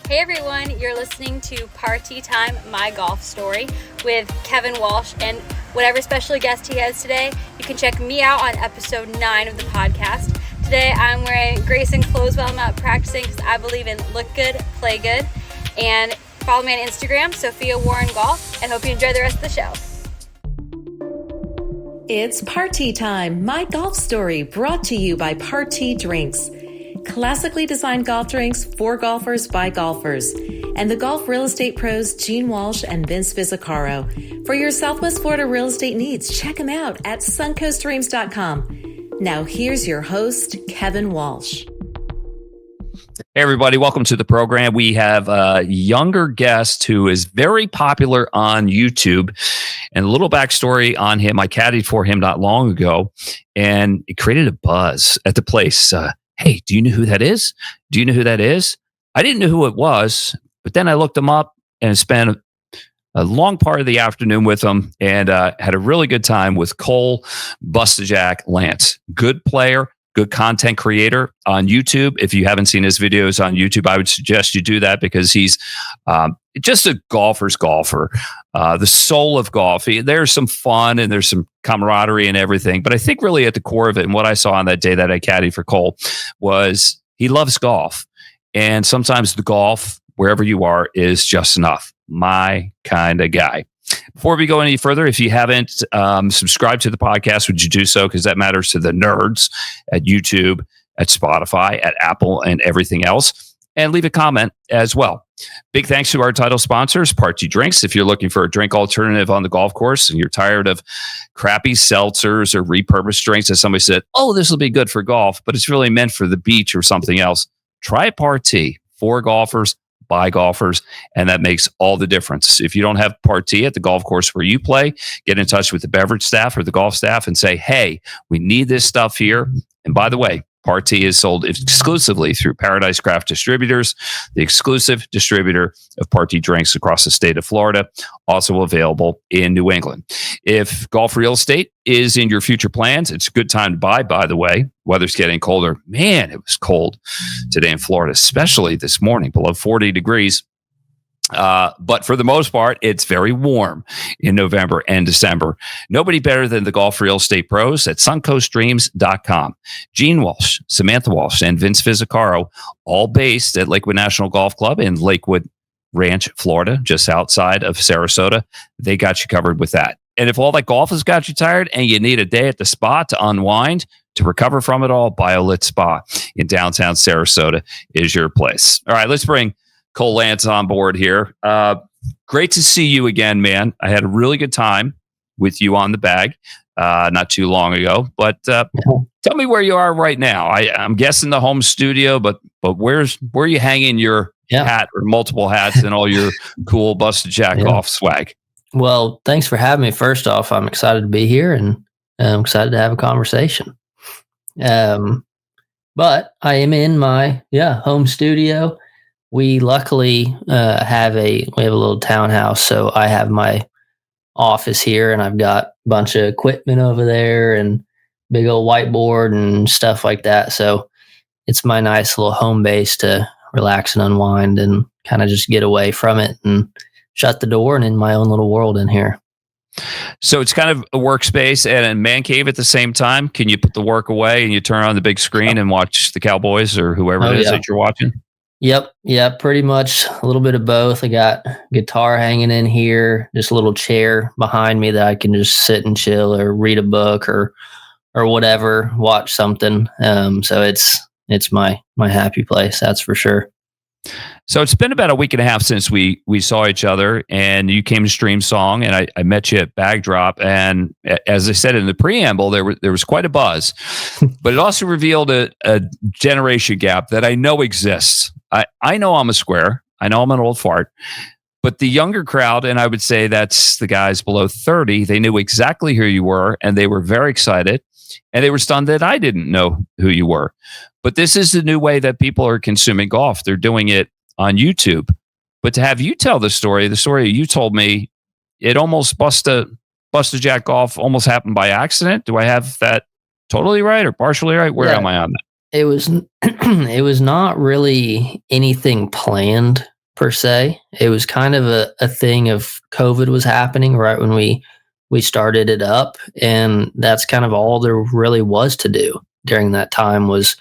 Hey everyone, you're listening to Party Time, My Golf Story with Kevin Walsh, and whatever special guest he has today, you can check me out on episode 9 of the podcast. Today I'm wearing Grayson clothes while I'm out practicing because I believe in look good, play good, and follow me on Instagram, Sophia Warren Golf, and hope you enjoy the rest of the show. It's Party Time, My Golf Story, brought to you by Party Drinks. Classically designed golf drinks for golfers by golfers. And the golf real estate pros Gene Walsh and Vince Visicaro. For your Southwest Florida real estate needs, check them out at suncoastdreams.com. Now here's your host, Kevin Walsh. Hey, everybody. Welcome to the program. We have a younger guest who is very popular on YouTube. And a little backstory on him. I caddied for him not long ago, and it created a buzz at the place. Hey, do you know who that is? Do you know who that is? I didn't know who it was, but then I looked him up and spent a long part of the afternoon with him and had a really good time with Cole BustaJack Lantz. Good player, good content creator on YouTube. If you haven't seen his videos on YouTube, I would suggest you do that because he's just a golfer's golfer, the soul of golf. There's some fun and there's some camaraderie and everything. But I think really at the core of it, and what I saw on that day that I caddied for Cole, was he loves golf. And sometimes the golf, wherever you are, is just enough. My kind of guy. Before we go any further, if you haven't subscribed to the podcast, would you do so? Because that matters to the nerds at YouTube, at Spotify, at Apple, and everything else. And leave a comment as well. Big thanks to our title sponsors, Party Drinks. If you're looking for a drink alternative on the golf course and you're tired of crappy seltzers or repurposed drinks that somebody said, oh, this will be good for golf, but it's really meant for the beach or something else, try Party. For golfers, by golfers, and that makes all the difference. If you don't have Party at the golf course where you play, get in touch with the beverage staff or the golf staff and say, hey, we need this stuff here. And by the way, Party is sold exclusively through Paradise Craft Distributors, the exclusive distributor of Party drinks across the state of Florida, also available in New England. If golf real estate is in your future plans, it's a good time to buy, by the way. Weather's getting colder. Man, it was cold today in Florida, especially this morning, below 40 degrees. But for the most part, it's very warm in November and December. Nobody better than the golf real estate pros at suncoastdreams.com. Gene Walsh, Samantha Walsh, and Vince Visicaro, all based at Lakewood National Golf Club in Lakewood Ranch, Florida, just outside of Sarasota. They got you covered with that. And if all that golf has got you tired and you need a day at the spa to unwind, to recover from it all, BioLit Spa in downtown Sarasota is your place. All right, let's bring Cole Lantz on board here. Great to see you again, man. I had a really good time with you on the bag not too long ago. But tell me where you are right now. I'm guessing the home studio, but where are you hanging your hat or multiple hats and all your cool BustaJack Golf swag? Well, thanks for having me. First off, I'm excited to be here and I'm excited to have a conversation. But I am in my home studio. We luckily have a little townhouse, so I have my office here, and I've got a bunch of equipment over there and big old whiteboard and stuff like that. So it's my nice little home base to relax and unwind and kind of just get away from it and shut the door and in my own little world in here. So it's kind of a workspace and a man cave at the same time. Can you put the work away and you turn on the big screen and watch the Cowboys or whoever it is that you're watching? Yep. Yeah, pretty much a little bit of both. I got guitar hanging in here, just a little chair behind me that I can just sit and chill or read a book or whatever, watch something. So it's my happy place, that's for sure. So it's been about a week and a half since we saw each other, and you came to Stream Song, and I met you at Bag Drop. And as I said in the preamble, there was quite a buzz, but it also revealed a generation gap that I know exists. I know I'm a square. I know I'm an old fart. But the younger crowd, and I would say that's the guys below 30, they knew exactly who you were, and they were very excited. And they were stunned that I didn't know who you were. But this is the new way that people are consuming golf. They're doing it on YouTube. But to have you tell the story you told me, it almost BustaJack Golf almost happened by accident. Do I have that totally right or partially right? Where am I on that? It was not really anything planned. per se. It was kind of a thing of COVID was happening right when we started it up, and that's kind of all there really was to do during that time was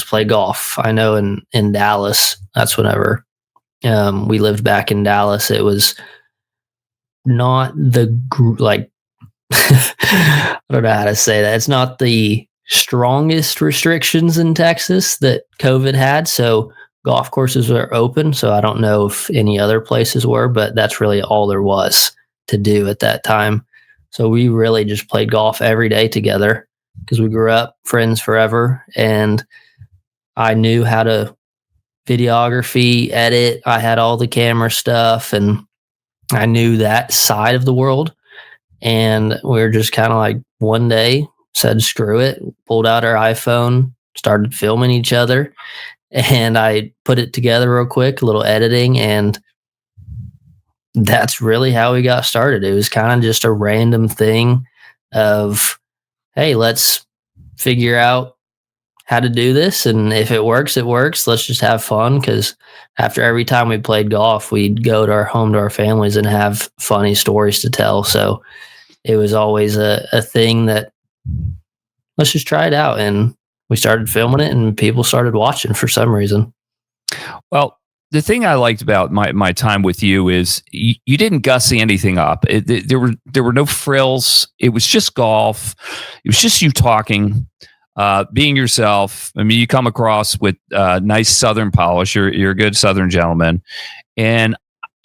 play golf. I know in Dallas, that's whenever we lived back in Dallas. It was not like I don't know how to say that. It's not the strongest restrictions in Texas that COVID had. So golf courses were open. So I don't know if any other places were, but that's really all there was to do at that time. So we really just played golf every day together because we grew up friends forever. And I knew how to videography, edit. I had all the camera stuff and I knew that side of the world. And we were just kind of like one day said, screw it, pulled out our iPhone, started filming each other. And I put it together real quick, a little editing. And that's really how we got started. It was kind of just a random thing of, hey, let's figure out how to do this. And if it works, it works. Let's just have fun. Because after every time we played golf, we'd go to our families and have funny stories to tell. So it was always a thing that let's just try it out. And we started filming it and people started watching for some reason. Well, the thing I liked about my time with you is you didn't gussy anything up. There were no frills. It was just golf. It was just you talking, being yourself. I mean, you come across with nice Southern polish. You're a good Southern gentleman, and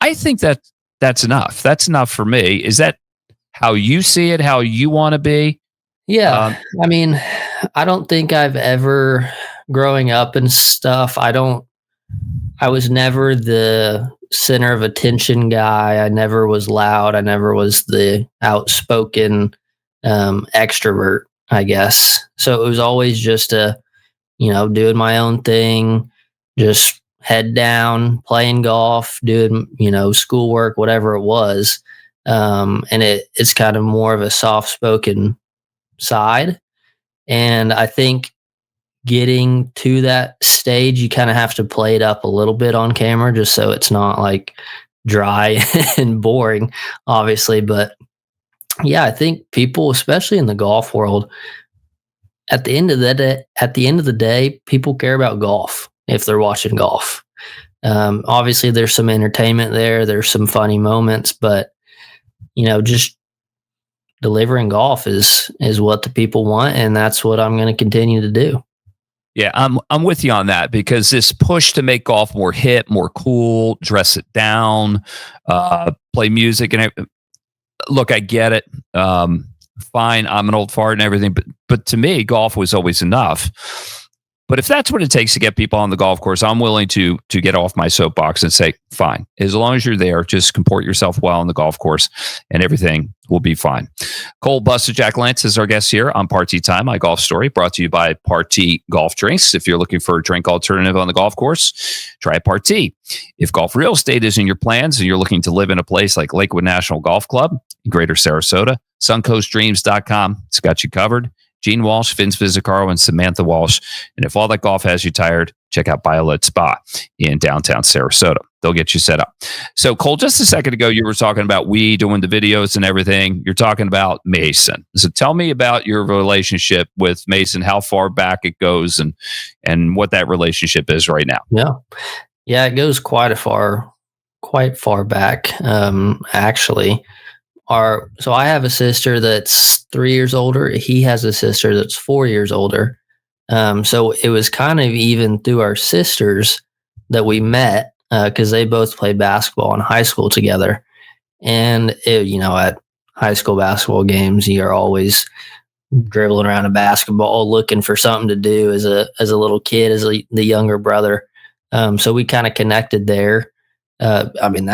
I think that's enough. That's enough for me. Is that how you see it? How you want to be? Yeah, I mean, I don't think I've ever growing up and stuff. I was never the center of attention guy. I never was loud. I never was the outspoken extrovert, I guess. So it was always just doing my own thing, just head down, playing golf, doing, schoolwork, whatever it was. And it's kind of more of a soft spoken side. And I think getting to that stage, you kind of have to play it up a little bit on camera just so it's not like dry and boring, obviously. But yeah, I think people, especially in the golf world, at the end of the day, people care about golf if they're watching golf. Obviously, there's some entertainment there. There's some funny moments, but just delivering golf is what the people want, and that's what I'm going to continue to do. Yeah, I'm with you on that because this push to make golf more hip, more cool, dress it down, play music, and look, I get it. Fine, I'm an old fart and everything, but to me, golf was always enough. But if that's what it takes to get people on the golf course, I'm willing to get off my soapbox and say, fine, as long as you're there, just comport yourself well on the golf course and everything will be fine. Cole BustaJack Lantz is our guest here on Party Time, my golf story, brought to you by Party Golf Drinks. If you're looking for a drink alternative on the golf course, try Party. If golf real estate is in your plans and you're looking to live in a place like Lakewood National Golf Club in Greater Sarasota, suncoastdreams.com. It's got you covered. Gene Walsh, Vince Vizicaro, and Samantha Walsh. And if all that golf has you tired, check out BioLed Spa in downtown Sarasota. They'll get you set up. So, Cole, just a second ago, you were talking about we doing the videos and everything. You're talking about Mason. So tell me about your relationship with Mason, how far back it goes and what that relationship is right now. Yeah, it goes quite far back, actually. So I have a sister that's 3 years older. He has a sister that's 4 years older. So it was kind of even through our sisters that we met because they both played basketball in high school together. And at high school basketball games, you're always dribbling around a basketball, looking for something to do as a little kid, as the younger brother. So we kind of connected there. That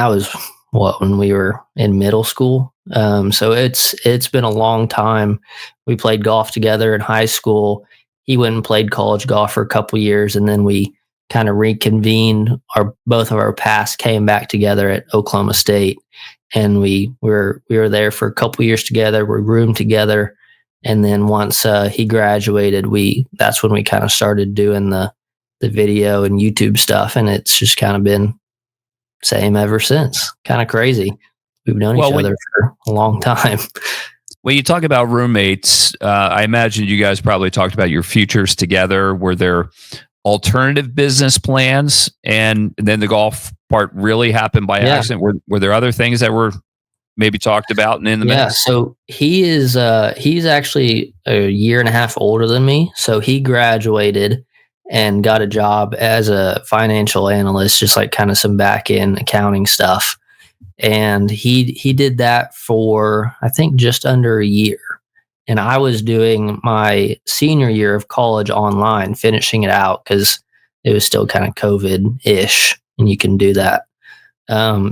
was when we were in middle school. So it's been a long time. We played golf together in high school. He went and played college golf for a couple of years, and then we kind of reconvened. Both of our paths came back together at Oklahoma State, and we were there for a couple of years together. We roomed together, and then once he graduated, that's when we kind of started doing the video and YouTube stuff, and it's just kind of been same ever since. Kind of crazy. We've known each other for a long time. When you talk about roommates, I imagine you guys probably talked about your futures together. Were there alternative business plans, and then the golf part really happened by accident? Were there other things that were maybe talked about and in the mix? So he's actually a year and a half older than me. So he graduated and got a job as a financial analyst, just like kind of some back end accounting stuff. And he did that for, I think, just under a year. And I was doing my senior year of college online, finishing it out because it was still kind of COVID-ish, and you can do that.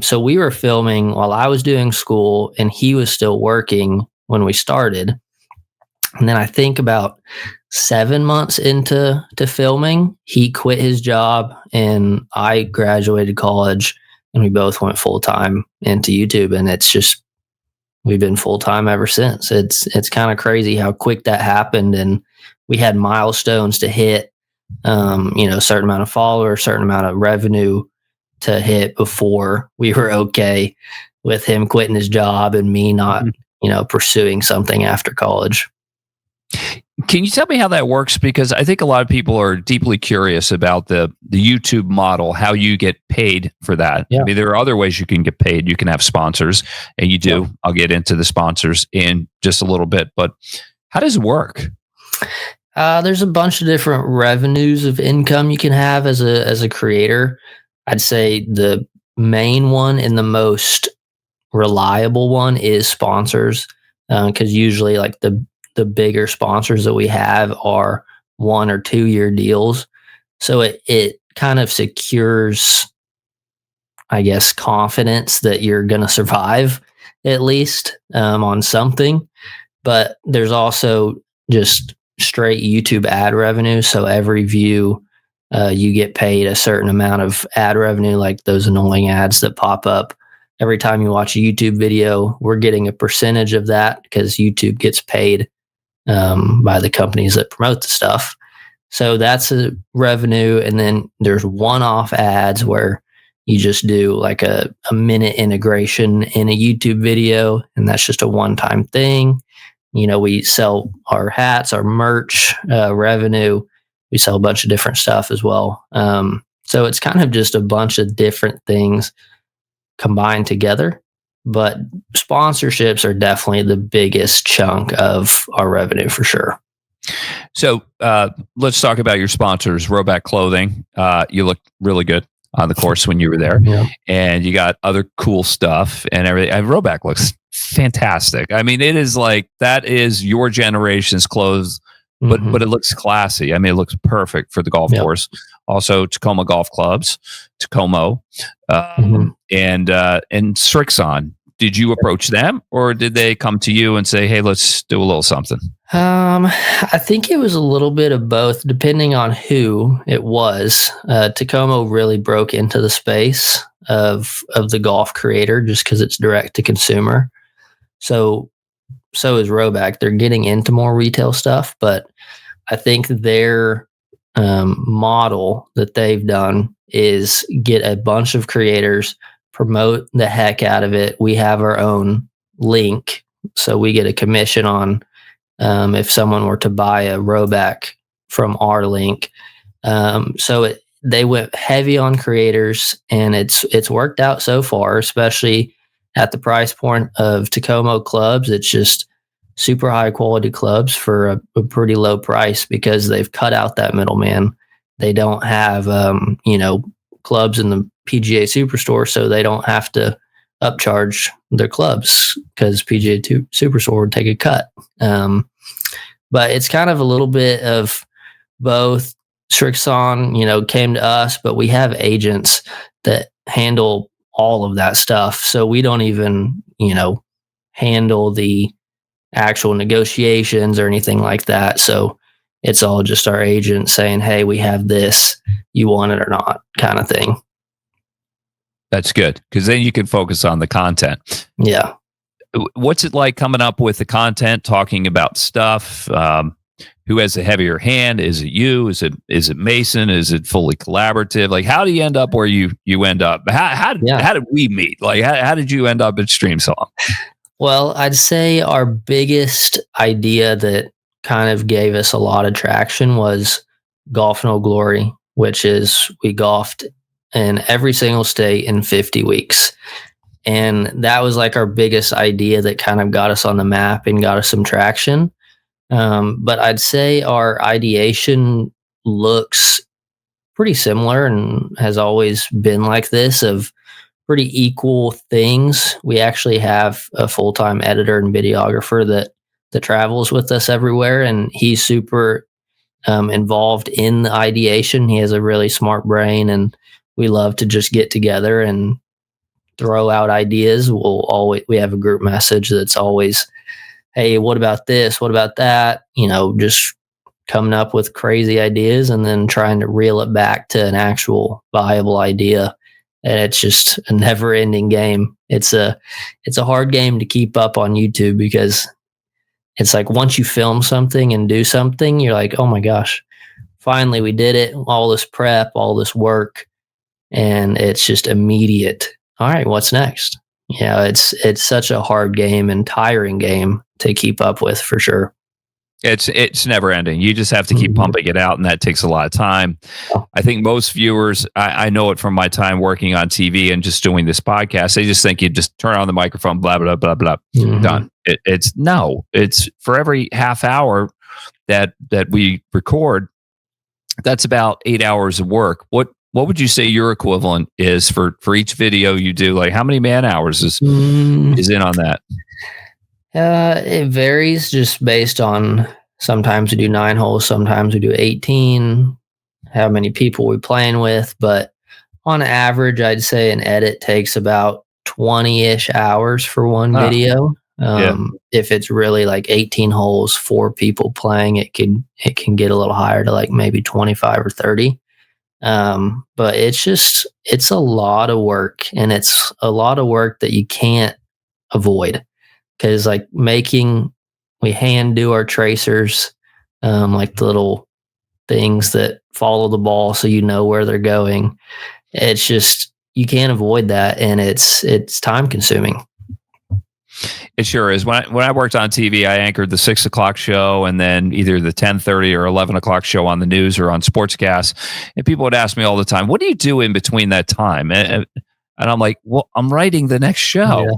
So we were filming while I was doing school, and he was still working when we started. And then I think about 7 months into filming, he quit his job, and I graduated college, and we both went full time into YouTube. And it's just, we've been full time ever since. It's kind of crazy how quick that happened, and we had milestones to hit. A certain amount of followers, certain amount of revenue to hit before we were okay with him quitting his job and me not, pursuing something after college. Can you tell me how that works? Because I think a lot of people are deeply curious about the YouTube model, how you get paid for that. Yeah. I mean, there are other ways you can get paid. You can have sponsors, and you do. Yeah. I'll get into the sponsors in just a little bit, but how does it work? There's a bunch of different revenues of income you can have as a creator. I'd say the main one and the most reliable one is sponsors, because usually like the bigger sponsors that we have are 1 or 2 year deals. So it kind of secures, I guess, confidence that you're going to survive at least on something. But there's also just straight YouTube ad revenue. So every view, you get paid a certain amount of ad revenue, like those annoying ads that pop up. Every time you watch a YouTube video, we're getting a percentage of that because YouTube gets paid by the companies that promote the stuff. So that's a revenue. And then there's one-off ads where you just do like a minute integration in a YouTube video, and that's just a one-time thing. We sell our hats, our merch, revenue. We sell a bunch of different stuff as well. So it's kind of just a bunch of different things combined together. But sponsorships are definitely the biggest chunk of our revenue for sure. So let's talk about your sponsors. Rowback Clothing. You look really good on the course when you were there. Yeah. And you got other cool stuff and everything. Rowback looks fantastic. I mean, it is like, that is your generation's clothes, but it looks classy. I mean, it looks perfect for the golf course. Also, Tacoma Golf Clubs, Tacoma, and Strixon. Did you approach them, or did they come to you and say, "Hey, let's do a little something"? I think it was a little bit of both, depending on who it was. Tacoma really broke into the space of the golf creator just because it's direct to consumer. So is Rowback. They're getting into more retail stuff, but I think their model that they've done is get a bunch of creators, promote the heck out of it. We have our own link, so we get a commission on if someone were to buy a Rowback from our link. They went heavy on creators, and it's worked out so far, especially at the price point of Tacoma clubs. It's just super high quality clubs for a pretty low price because they've cut out that middleman. They don't have, clubs in the PGA Superstore, so they don't have to upcharge their clubs because PGA Superstore would take a cut. But it's kind of a little bit of both. Strixon, came to us, but we have agents that handle all of that stuff. So we don't even, handle the actual negotiations or anything like that. So it's all just our agent saying, "Hey, we have this. You want it or not?" kind of thing. That's good, because then you can focus on the content. Yeah. What's it like coming up with the content, talking about stuff? who has the heavier hand? Is it you? Is it Mason? Is it fully collaborative? Like, how do you end up where you end up? How did we meet? Like, how did you end up at Stream Song? Well, I'd say our biggest idea that kind of gave us a lot of traction was Golf No Glory, which is we golfed in every single state in 50 weeks. And that was like our biggest idea that kind of got us on the map and got us some traction. But I'd say our ideation looks pretty similar and has always been like this, of pretty equal things. We actually have a full-time editor and videographer that travels with us everywhere, and he's super involved in the ideation. He has a really smart brain, and we love to just get together and throw out ideas. We have a group message that's always, hey, what about this? What about that? Just coming up with crazy ideas and then trying to reel it back to an actual viable idea. And it's just a never ending game. It's a hard game to keep up on YouTube, because it's like once you film something and do something, you're like, oh my gosh, finally we did it. All this prep, all this work, and it's just immediate. All right, what's next? It's such a hard game and tiring game to keep up with, for sure. It's never ending. You just have to keep pumping it out, and that takes a lot of time. I think most viewers, I know it from my time working on TV and just doing this podcast, they just think you just turn on the microphone, blah, blah, blah, blah, done. It's for every half hour that we record, that's about 8 hours of work. What would you say your equivalent is for each video you do? Like, how many man hours is in on that? It varies just based on, sometimes we do 9 holes, sometimes we do 18, how many people we're playing with. But on average, I'd say an edit takes about 20-ish hours for one video. If it's really like 18 holes, 4 people playing, it can get a little higher to like maybe 25 or 30. But it's a lot of work, and it's a lot of work that you can't avoid. Because like we hand do our tracers, like the little things that follow the ball so you know where they're going. It's just, you can't avoid that, and it's time consuming. It sure is. When I worked on TV, I anchored the 6 o'clock show and then either the 10:30 or 11 o'clock show on the news or on Sportscast. And people would ask me all the time, what do you do in between that time? And I'm like, well, I'm writing the next show. Yeah.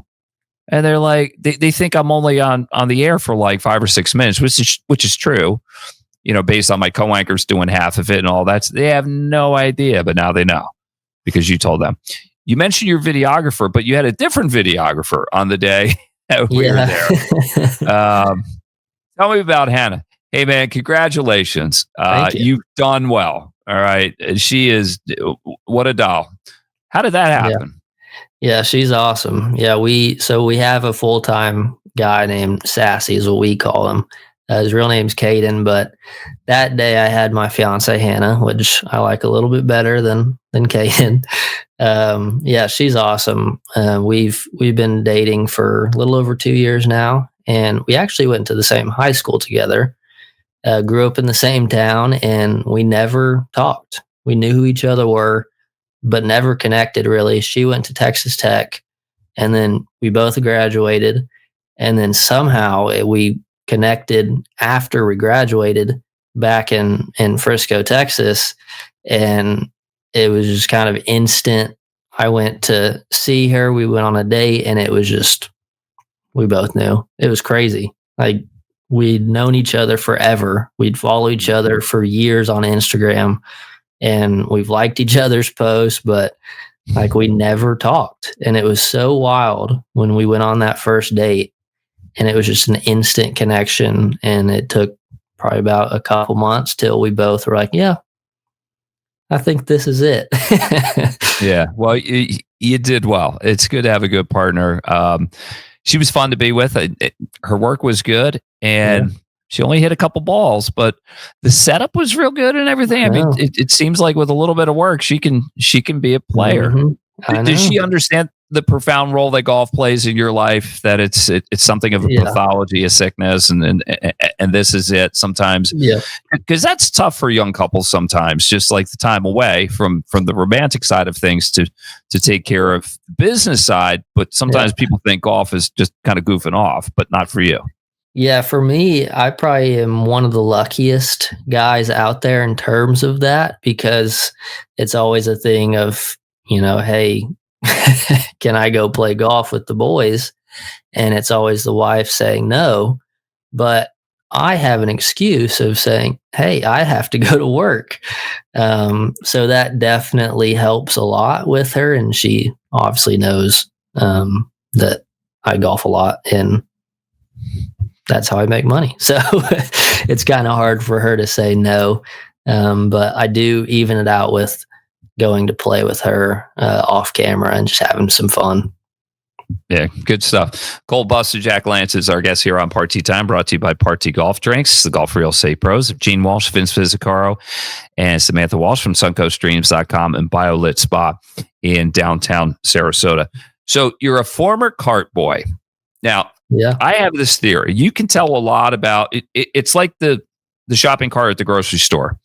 And they're like, they think I'm only on the air for like 5 or 6 minutes, which is true, based on my co-anchors doing half of it and all that. They have no idea, but now they know because you told them. You mentioned your videographer, but you had a different videographer on the day that we were there. Tell me about Hannah. Hey, man, congratulations. You've done well. All right. She is, what a doll. How did that happen? Yeah, she's awesome. Yeah, we have a full-time guy named Sassy is what we call him. His real name's Caden, but that day I had my fiance Hannah, which I like a little bit better than Caden. Yeah, she's awesome. We've been dating for a little over 2 years now, and we actually went to the same high school together. Grew up in the same town, and we never talked. We knew who each other were, but never connected really. She went to Texas Tech, and then we both graduated, and then somehow we connected after we graduated back in Frisco, Texas, and it was just kind of instant. I went to see her. We went on a date, and it was just, we both knew. It was crazy. Like, we'd known each other forever. We'd follow each other for years on Instagram, and we've liked each other's posts, but like we never talked. And it was so wild when we went on that first date, and it was just an instant connection. And it took probably about a couple months till we both were like, yeah, I think this is it. Yeah. Well, you did well. It's good to have a good partner. She was fun to be with. Her work was good, and she only hit a couple balls, but the setup was real good and everything. I mean, it seems like with a little bit of work, she can be a player. Does she understand the profound role that golf plays in your life, that it's something of a pathology, a sickness, and this is it sometimes. Yeah. Because that's tough for young couples sometimes, just like the time away from the romantic side of things to take care of the business side. But sometimes people think golf is just kind of goofing off, but not for you. Yeah, for me, I probably am one of the luckiest guys out there in terms of that, because it's always a thing of, hey, can I go play golf with the boys? And it's always the wife saying no. But I have an excuse of saying, hey, I have to go to work. So that definitely helps a lot with her. And she obviously knows that I golf a lot, and that's how I make money. So it's kind of hard for her to say no. But I do even it out with going to play with her off camera and just having some fun. Yeah, good stuff. Cole BustaJack Lantz is our guest here on Party Time, brought to you by Party Golf Drinks, the Golf Real Estate Pros, Gene Walsh, Vince Fizzicaro, and Samantha Walsh from SuncoastDreams.com and BioLit Spa in downtown Sarasota. So you're a former cart boy. Now, I have this theory. You can tell a lot about it. It's like the shopping cart at the grocery store.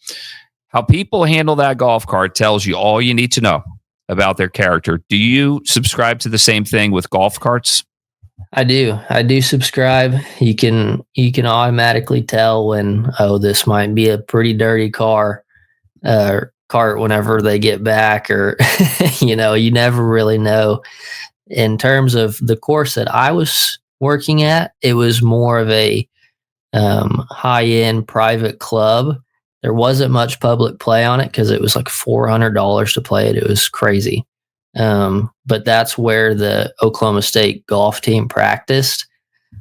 How people handle that golf cart tells you all you need to know about their character. Do you subscribe to the same thing with golf carts? I do subscribe. You can automatically tell when, this might be a pretty dirty cart whenever they get back, or you never really know. In terms of the course that I was working at, it was more of a high-end private club. There wasn't much public play on it because it was like $400 to play it. It was crazy. But that's where the Oklahoma State golf team practiced.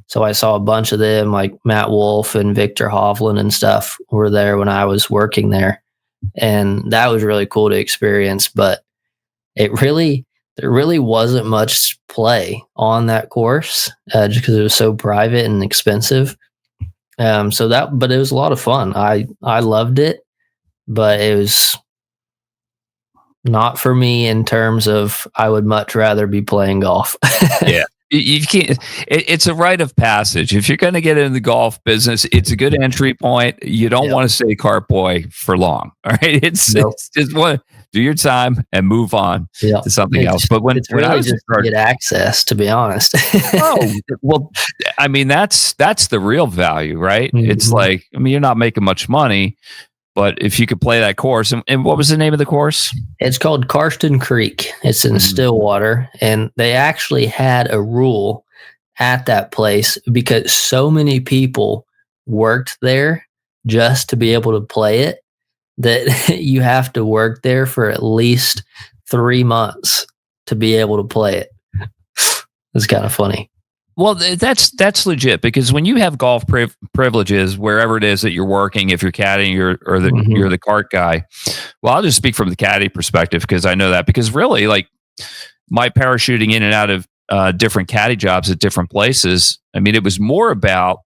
So I saw a bunch of them, like Matt Wolf and Victor Hovland and stuff were there when I was working there. And that was really cool to experience. But there really wasn't much play on that course just because it was so private and expensive. But it was a lot of fun. I loved it, but it was not for me in terms of I would much rather be playing golf. Yeah. You can't. It's a rite of passage. If you're going to get into the golf business, it's a good entry point. You don't want to stay cart boy for long. All right, it's just one. Do your time and move on to something else. But when really I was just get access, to be honest. Oh, well, I mean that's the real value, right? Mm-hmm. It's like, I mean, you're not making much money, but if you could play that course, and what was the name of the course? It's called Karsten Creek. It's in Stillwater, and they actually had a rule at that place because so many people worked there just to be able to play it, that you have to work there for at least 3 months to be able to play it. It's kind of funny. Well, that's legit, because when you have golf privileges wherever it is that you're working, if you're caddying you're the cart guy. Well, I'll just speak from the caddy perspective because I know that, because really, like, my parachuting in and out of different caddy jobs at different places. I mean, it was more about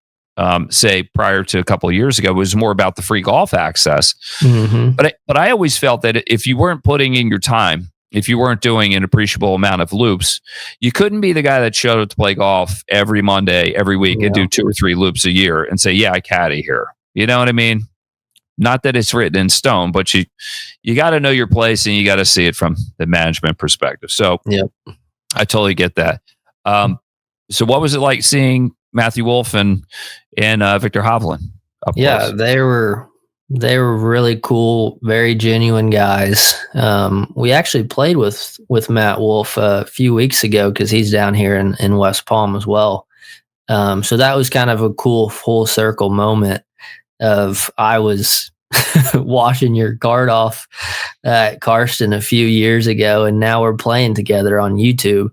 say prior to a couple of years ago, it was more about the free golf access. Mm-hmm. But I always felt that if you weren't putting in your time, if you weren't doing an appreciable amount of loops, you couldn't be the guy that showed up to play golf every Monday, every week, and do 2 or 3 loops a year and say, yeah, I caddy here. You know what I mean? Not that it's written in stone, but you got to know your place, and you got to see it from the management perspective. So I totally get that. So what was it like seeing Matthew Wolf and Victor Hovland up close? They were really cool, very genuine guys. We actually played with Matt Wolf a few weeks ago because he's down here in West Palm as well. So that was kind of a cool full circle moment of I was washing your cart off at Karsten a few years ago, and now we're playing together on YouTube.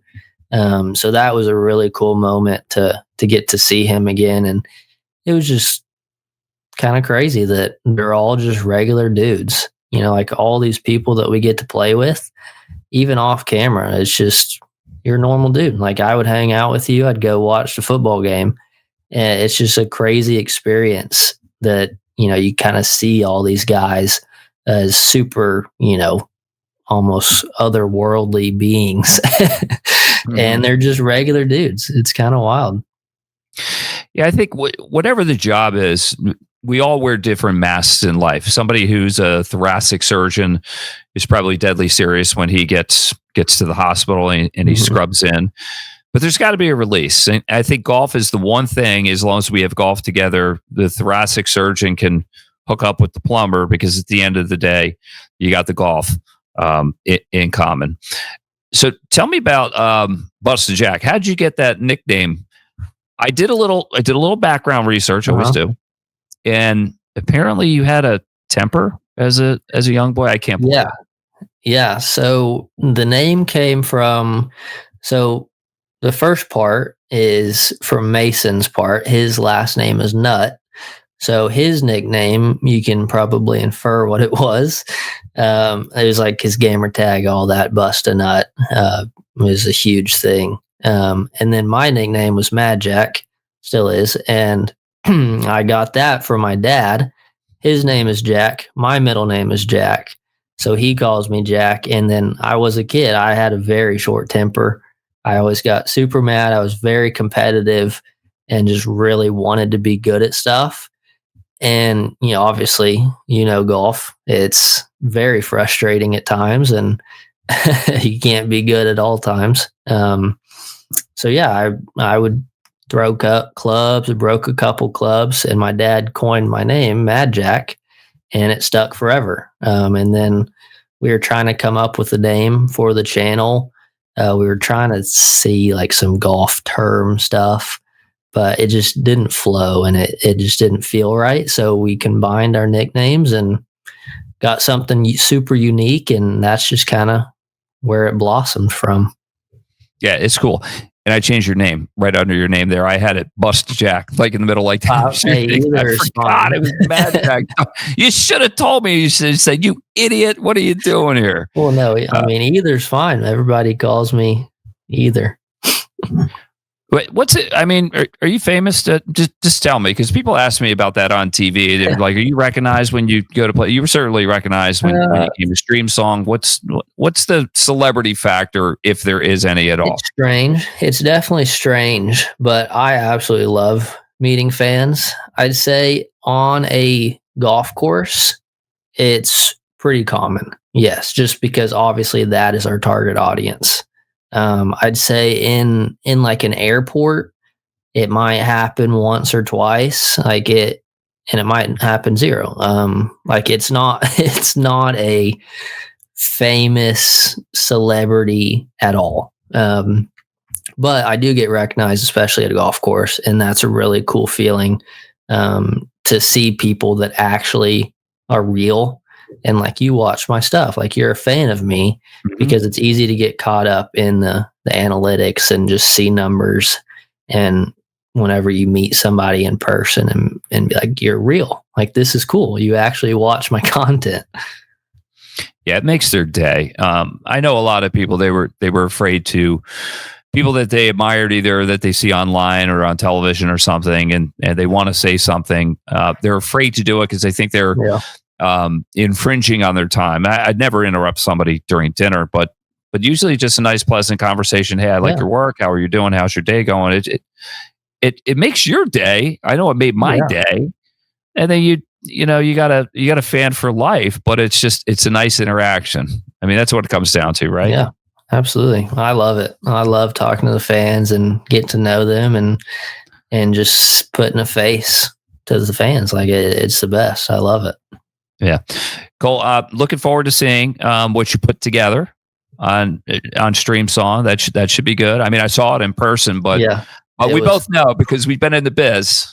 So that was a really cool moment to get to see him again. And it was just kind of crazy that they're all just regular dudes, like all these people that we get to play with, even off camera. It's just, you're a normal dude. Like, I would hang out with you. I'd go watch the football game. And it's just a crazy experience that, you kind of see all these guys as super, almost otherworldly beings. and they're just regular dudes. It's kind of wild. Yeah, I think whatever the job is, we all wear different masks in life. Somebody who's a thoracic surgeon is probably deadly serious when he gets to the hospital and he scrubs in. But there's got to be a release. And I think golf is the one thing, as long as we have golf together, the thoracic surgeon can hook up with the plumber, because at the end of the day, you got the golf in common. So tell me about BustaJack. How'd you get that nickname? I did a little background research, always do. And apparently you had a temper as a young boy. I can't believe it. Yeah. So the name came from, the first part is from Mason's part. His last name is Nutt. So his nickname, you can probably infer what it was. It was like his gamer tag, all that. Busta Nutt was a huge thing. And then my nickname was MadJack, still is. And I got that from my dad. His name is Jack. My middle name is Jack. So he calls me Jack. And then I was a kid. I had a very short temper. I always got super mad. I was very competitive and just really wanted to be good at stuff. And, obviously, golf, it's very frustrating at times, and you can't be good at all times. So yeah, I would throw clubs, broke a couple clubs, and my dad coined my name, MadJack, and it stuck forever. And then we were trying to come up with a name for the channel. We were trying to see like some golf term stuff, but it just didn't flow, and it just didn't feel right. So we combined our nicknames and got something super unique, and that's just kind of where it blossomed from. Yeah, it's cool. And I changed your name right under your name there. I had it BustaJack, like in the middle, like that. I forgot it was MadJack. You should have told me. You should have said, "You idiot! What are you doing here?" Well, no, I mean, either's fine. Everybody calls me either. Wait, what's it? I mean, are you famous? Just tell me, because people ask me about that on TV. They're like, "Are you recognized when you go to play?" You were certainly recognized when you came to Stream Song. What's the celebrity factor, if there is any at all? It's strange. It's definitely strange, but I absolutely love meeting fans. I'd say on a golf course, it's pretty common. Yes, just because obviously that is our target audience. I'd say in like an airport, it might happen once or twice, and it might happen zero. Like it's not a famous celebrity at all. But I do get recognized, especially at a golf course, and that's a really cool feeling, to see people that actually are real. And like, you watch my stuff, like you're a fan of me, because it's easy to get caught up in the analytics and just see numbers. And whenever you meet somebody in person and be like, you're real, like, this is cool. You actually watch my content. Yeah, it makes their day. I know a lot of people, they were afraid to, people that they admired, either that they see online or on television or something, and they want to say something. They're afraid to do it because they think they're infringing on their time. I'd never interrupt somebody during dinner, but usually just a nice, pleasant conversation. Hey, I like your work. How are you doing? How's your day going? It makes your day. I know it made my day. And then you got a fan for life, but it's a nice interaction. I mean, that's what it comes down to, right? Yeah, absolutely. I love it. I love talking to the fans and getting to know them and just putting a face to the fans. Like it's the best. I love it. Yeah. Cole, looking forward to seeing what you put together on Stream Song. That should be good. I mean, I saw it in person, but we both know, because we've been in the biz,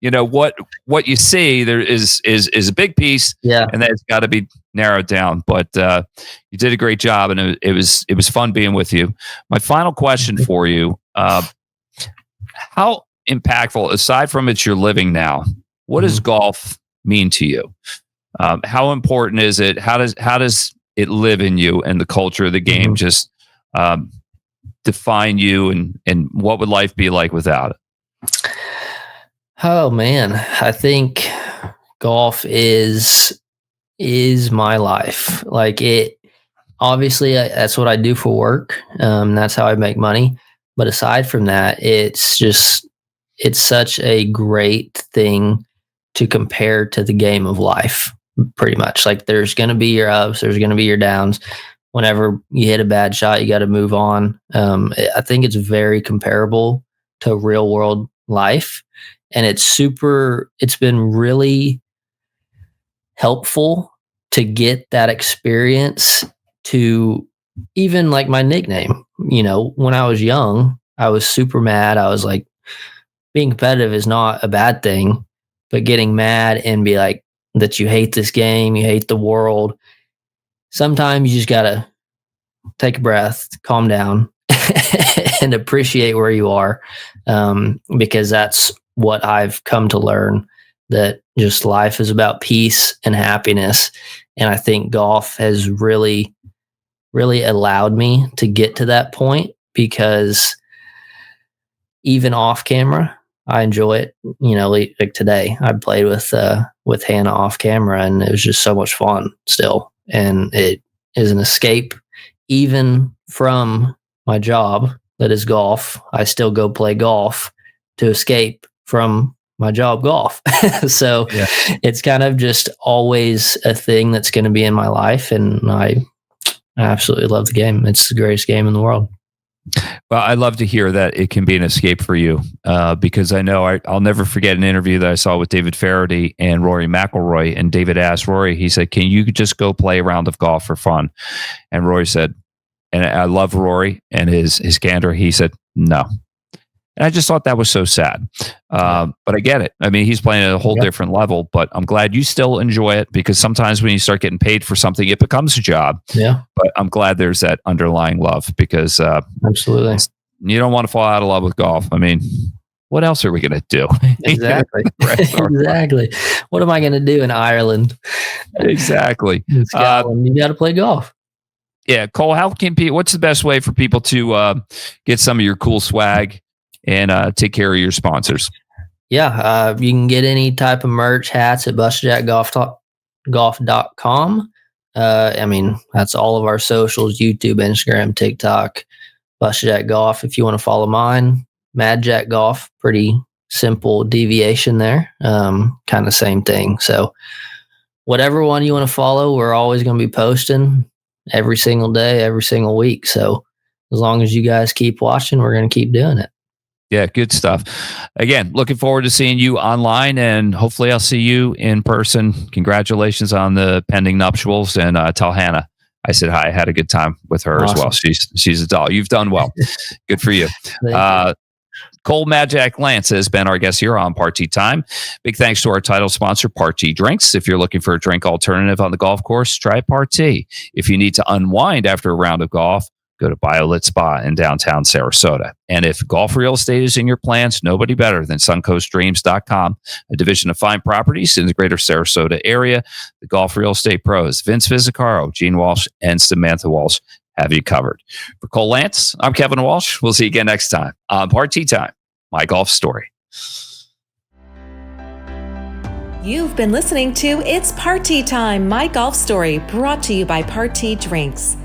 what you see there is a big piece, and that's got to be narrowed down. But you did a great job, and it was fun being with you. My final question for you, how impactful, aside from it's your living now, what does golf mean to you? How important is it? How does it live in you, and the culture of the game just define you, and what would life be like without it? Oh man, I think golf is my life. Like obviously that's what I do for work. That's how I make money. But aside from that, it's such a great thing to compare to the game of life, pretty much. Like, there's going to be your ups, there's going to be your downs. Whenever you hit a bad shot, you got to move on. I think it's very comparable to real world life. And it's been really helpful to get that experience to even like my nickname. When I was young, I was super mad. I was like, being competitive is not a bad thing, but getting mad and be like that you hate this game, you hate the world. Sometimes you just got to take a breath, calm down, and appreciate where you are. Because that's what I've come to learn, that just life is about peace and happiness. And I think golf has really, really allowed me to get to that point, because even off camera, I enjoy it. Like today, I played with Hannah off camera, and it was just so much fun still. And it is an escape, even from my job that is golf. I still go play golf to escape from my job, golf. So yeah. It's kind of just always a thing that's going to be in my life, and I absolutely love the game. It's the greatest game in the world. Well, I love to hear that it can be an escape for you, because I know I'll never forget an interview that I saw with David Faraday and Rory McIlroy. And David asked Rory, he said, "Can you just go play a round of golf for fun?" And Rory said, and I love Rory and his candor, he said, "No." And I just thought that was so sad. But I get it. I mean, he's playing at a whole different level, but I'm glad you still enjoy it, because sometimes when you start getting paid for something, it becomes a job. Yeah. But I'm glad there's that underlying love, because absolutely, you don't want to fall out of love with golf. I mean, what else are we going to do? Exactly. Exactly. What am I going to do in Ireland? Exactly. In Scotland, you got to play golf. Yeah. Cole, what's the best way for people to get some of your cool swag and take care of your sponsors? Yeah, you can get any type of merch, hats at BustaJackGolf.com. I mean, that's all of our socials: YouTube, Instagram, TikTok, BustaJack Golf. If you want to follow mine, MadJack Golf, pretty simple deviation there. Kind of same thing. So whatever one you want to follow, we're always going to be posting every single day, every single week. So as long as you guys keep watching, we're going to keep doing it. Yeah, good stuff. Again, looking forward to seeing you online, and hopefully I'll see you in person. Congratulations on the pending nuptials, and tell Hannah I said hi. I had a good time with her as well. She's a doll. You've done well. Good for you. Cole MadJack Lantz has been our guest here on Party Time. Big thanks to our title sponsor, Party Drinks. If you're looking for a drink alternative on the golf course, try Party. If you need to unwind after a round of golf, go to BioLit Spa in downtown Sarasota. And if golf real estate is in your plans, nobody better than SuncoastDreams.com, a division of fine properties in the greater Sarasota area. The golf real estate pros, Vince Vizzacaro, Gene Walsh, and Samantha Walsh, have you covered. For Cole Lantz, I'm Kevin Walsh. We'll see you again next time on Party Time, My Golf Story. You've been listening to It's Party Time, My Golf Story, brought to you by Party Drinks.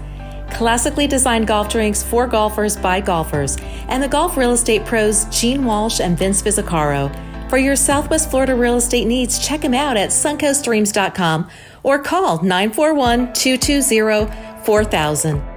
Classically designed golf drinks for golfers by golfers, and the golf real estate pros Gene Walsh and Vince Vizzacaro. For your Southwest Florida real estate needs, check them out at suncoastdreams.com or call 941-220-4000.